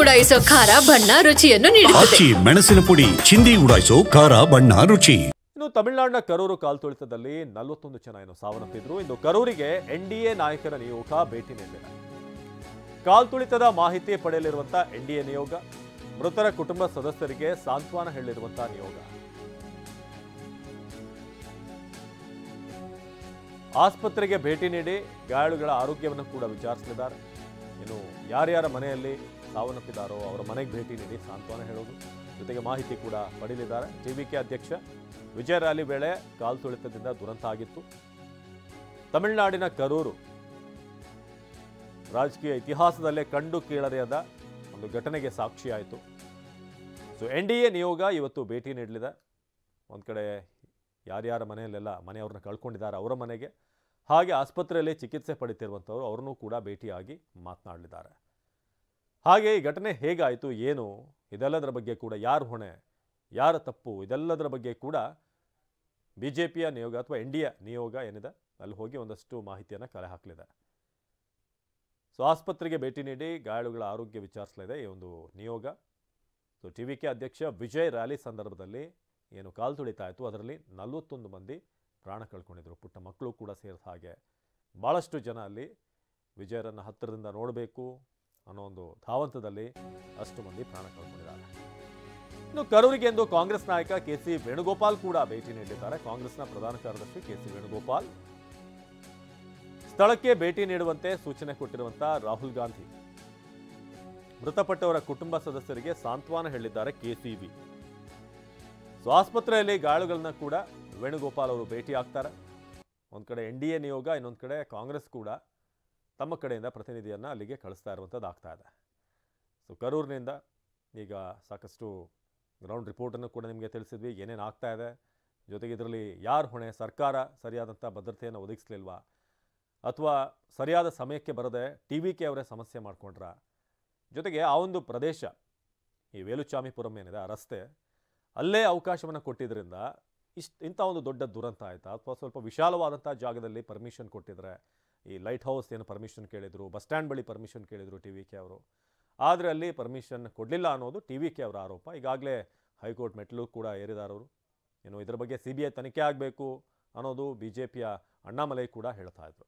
ಉಡಾಯಿಸೋ ಖಾರ ಬಣ್ಣ ರುಚಿಯನ್ನು ನೀಡುತ್ತದೆ. ಮೆಣಸಿನ ಪುಡಿ ಚಿಂದಿ ಉಡಾಯಿಸೋ ಖಾರ ಬಣ್ಣ ರುಚಿ. ಇನ್ನು ತಮಿಳುನಾಡಿನ ಕರೂರು ಕಾಲ್ತುಳಿತದಲ್ಲಿ 41 ಜನ ಸಾವನ್ನಪ್ಪಿದ್ರು. ಇಂದು ಕರೂರಿಗೆ ಎನ್ಡಿಎ ನಾಯಕರ ನಿಯೋಗ ಭೇಟಿ ನೀಡಿದೆ. ಕಾಲ್ತುಳಿತದ ಮಾಹಿತಿ ಪಡೆಯಲಿರುವಂತಹ ಎನ್ಡಿಎ ನಿಯೋಗ, ಮೃತರ ಕುಟುಂಬ ಸದಸ್ಯರಿಗೆ ಸಾಂತ್ವನ ಹೇಳಿರುವಂತಹ ನಿಯೋಗ, ಆಸ್ಪತ್ರೆಗೆ ಭೇಟಿ ನೀಡಿ ಗಾಯಾಳುಗಳ ಆರೋಗ್ಯವನ್ನು ಕೂಡ ವಿಚಾರಿಸಲಿದ್ದಾರೆ. ಇನ್ನು ಯಾರ್ಯಾರ ಮನೆಯಲ್ಲಿ ಸಾವನ್ನಪ್ಪಿದ್ದಾರೋ ಅವರ ಮನೆಗೆ ಭೇಟಿ ನೀಡಿ ಸಾಂತ್ವನ ಹೇಳೋದು, ಜೊತೆಗೆ ಮಾಹಿತಿ ಕೂಡ ಪಡೆಯಲಿದ್ದಾರೆ. ಟಿವಿಕೆ ಅಧ್ಯಕ್ಷ ವಿಜಯ್ ರ್ಯಾಲಿ ವೇಳೆ ಕಾಲ್ತುಳಿತದಿಂದ ದುರಂತ ಆಗಿತ್ತು. ತಮಿಳುನಾಡಿನ ಕರೂರು ರಾಜಕೀಯ ಇತಿಹಾಸದಲ್ಲೇ ಕಂಡು ಕೇಳರಿಯದ ಒಂದು ಘಟನೆಗೆ ಸಾಕ್ಷಿಯಾಯಿತು. ಸೊ ಎನ್ಡಿಎ ನಿಯೋಗ ಇವತ್ತು ಭೇಟಿ ನೀಡಲಿದೆ. ಒಂದು ಕಡೆ ಯಾರ್ಯಾರ ಮನೆಯಲ್ಲೆಲ್ಲ ಮನೆಯವ್ರನ್ನ ಕಳ್ಕೊಂಡಿದ್ದಾರೆ ಅವರ ಮನೆಗೆ, ಹಾಗೆ ಆಸ್ಪತ್ರೆಯಲ್ಲಿ ಚಿಕಿತ್ಸೆ ಪಡಿತಿರುವಂಥವ್ರು ಅವ್ರನ್ನೂ ಕೂಡ ಭೇಟಿಯಾಗಿ ಮಾತನಾಡಲಿದ್ದಾರೆ. ಹಾಗೆ ಈ ಘಟನೆ ಹೇಗಾಯಿತು, ಏನು, ಇದೆಲ್ಲದರ ಬಗ್ಗೆ ಕೂಡ ಯಾರು ಹೊಣೆ, ಯಾರ ತಪ್ಪು, ಇದೆಲ್ಲದರ ಬಗ್ಗೆ ಕೂಡ ಬಿಜೆಪಿಯ ನಿಯೋಗ ಅಥವಾ ಎನ್ಡಿಎ ನಿಯೋಗ ಏನಿದೆ ಅಲ್ಲಿ ಹೋಗಿ ಒಂದಷ್ಟು ಮಾಹಿತಿಯನ್ನು ಕಲೆ ಹಾಕಲಿದೆ. ಸೊ ಆಸ್ಪತ್ರೆಗೆ ಭೇಟಿ ನೀಡಿ ಗಾಯಾಳುಗಳ ಆರೋಗ್ಯ ವಿಚಾರಿಸಲಿದೆ ಈ ಒಂದು ನಿಯೋಗ. ಸೊ ಟಿವಿಕೆ ಅಧ್ಯಕ್ಷ ವಿಜಯ್ ರ್ಯಾಲಿ ಸಂದರ್ಭದಲ್ಲಿ ಏನು ಕಾಲ್ತುಳಿತ ಆಯಿತು ಅದರಲ್ಲಿ 41 ಮಂದಿ ಪ್ರಾಣ ಕಳ್ಕೊಂಡಿದ್ರು. ಪುಟ್ಟ ಮಕ್ಕಳು ಕೂಡ ಸೇರಿದ ಹಾಗೆ ಭಾಳಷ್ಟು ಜನ ಅಲ್ಲಿ ವಿಜಯರನ್ನು ಹತ್ತಿರದಿಂದ ನೋಡಬೇಕು ಅನ್ನೋ ಒಂದು ಧಾವಂತದಲ್ಲಿ ಅಷ್ಟು ಮಂದಿ ಪ್ರಾಣ ಕಳ್ಕೊಂಡಿದ್ದಾರೆ. ಇನ್ನು ಕರೂರಿಗೆ ಎಂದು ಕಾಂಗ್ರೆಸ್ ನಾಯಕ ಕೆಸಿ ವೇಣುಗೋಪಾಲ್ ಕೂಡ ಭೇಟಿ ನೀಡಿದ್ದಾರೆ. ಕಾಂಗ್ರೆಸ್ನ ಪ್ರಧಾನ ಕಾರ್ಯದರ್ಶಿ ಕೆಸಿ ವೇಣುಗೋಪಾಲ್ ಸ್ಥಳಕ್ಕೆ ಭೇಟಿ ನೀಡುವಂತೆ ಸೂಚನೆ ಕೊಟ್ಟಿರುವಂತಹ ರಾಹುಲ್ ಗಾಂಧಿ, ಮೃತಪಟ್ಟವರ ಕುಟುಂಬ ಸದಸ್ಯರಿಗೆ ಸಾಂತ್ವನ ಹೇಳಿದ್ದಾರೆ ಕೆಸಿವಿ. ಸೊ ಆಸ್ಪತ್ರೆಯಲ್ಲಿ ಗಾಯಾಳುಗಳನ್ನ ಕೂಡ ವೇಣುಗೋಪಾಲ್ ಅವರು ಭೇಟಿ ಆಗ್ತಾರೆ. ಒಂದು ಕಡೆ ಎನ್ಡಿಎ ನಿಯೋಗ, ಇನ್ನೊಂದು ಕಡೆ ಕಾಂಗ್ರೆಸ್ ಕೂಡ ತಮ್ಮ ಕಡೆಯಿಂದ ಪ್ರತಿನಿಧಿಯನ್ನು ಅಲ್ಲಿಗೆ ಕಳಿಸ್ತಾ ಇರುವಂಥದ್ದು ಆಗ್ತಾ ಇದೆ. ಸೊ ಕರೂರಿನಿಂದ ಈಗ ಸಾಕಷ್ಟು ಗ್ರೌಂಡ್ ರಿಪೋರ್ಟನ್ನು ಕೂಡ ನಿಮಗೆ ತಿಳಿಸಿದ್ವಿ, ಏನೇನು ಆಗ್ತಾ ಇದೆ, ಜೊತೆಗೆ ಇದರಲ್ಲಿ ಯಾರು ಹೊಣೆ, ಸರ್ಕಾರ ಸರಿಯಾದಂಥ ಭದ್ರತೆಯನ್ನು ಒದಗಿಸಲಿಲ್ವಾ, ಅಥವಾ ಸರಿಯಾದ ಸಮಯಕ್ಕೆ ಬರದೆ ಟಿವಿಕೆ ಅವರೇ ಸಮಸ್ಯೆ ಮಾಡಿಕೊಂಡ್ರ, ಜೊತೆಗೆ ಆ ಒಂದು ಪ್ರದೇಶ ಈ ವೇಲುಚಾಮಿಪುರಂ ಏನಿದೆ ಆ ರಸ್ತೆ ಅಲ್ಲೇ ಅವಕಾಶವನ್ನು ಕೊಟ್ಟಿದ್ದರಿಂದ ಇಂಥ ಒಂದು ದೊಡ್ಡ ದುರಂತ ಆಯಿತಾ, ಅಥವಾ ಸ್ವಲ್ಪ ವಿಶಾಲವಾದಂಥ ಜಾಗದಲ್ಲಿ ಪರ್ಮಿಷನ್ ಕೊಟ್ಟಿದ್ರೆ, ಈ ಲೈಟ್ ಹೌಸ್ ಏನು ಪರ್ಮಿಷನ್ ಕೇಳಿದರು, ಬಸ್ ಸ್ಟ್ಯಾಂಡ್ ಬಳಿ ಪರ್ಮಿಷನ್ ಕೇಳಿದರು ಟಿವಿಕೆ ಅವರು, ಆದರೆ ಅಲ್ಲಿ ಪರ್ಮಿಷನ್ ಕೊಡಲಿಲ್ಲ ಅನ್ನೋದು ಟಿವಿಕೆ ಅವರ ಆರೋಪ. ಈಗಾಗಲೇ ಹೈಕೋರ್ಟ್ ಮೆಟ್ಲು ಕೂಡ ಏರಿದಾರವರು. ಇನ್ನು ಇದರ ಬಗ್ಗೆ CBI ತನಿಖೆ ಆಗಬೇಕು ಅನ್ನೋದು ಬಿಜೆಪಿಯ ಅಣ್ಣಾಮಲೈ ಕೂಡ ಹೇಳ್ತಾ ಇದ್ರು.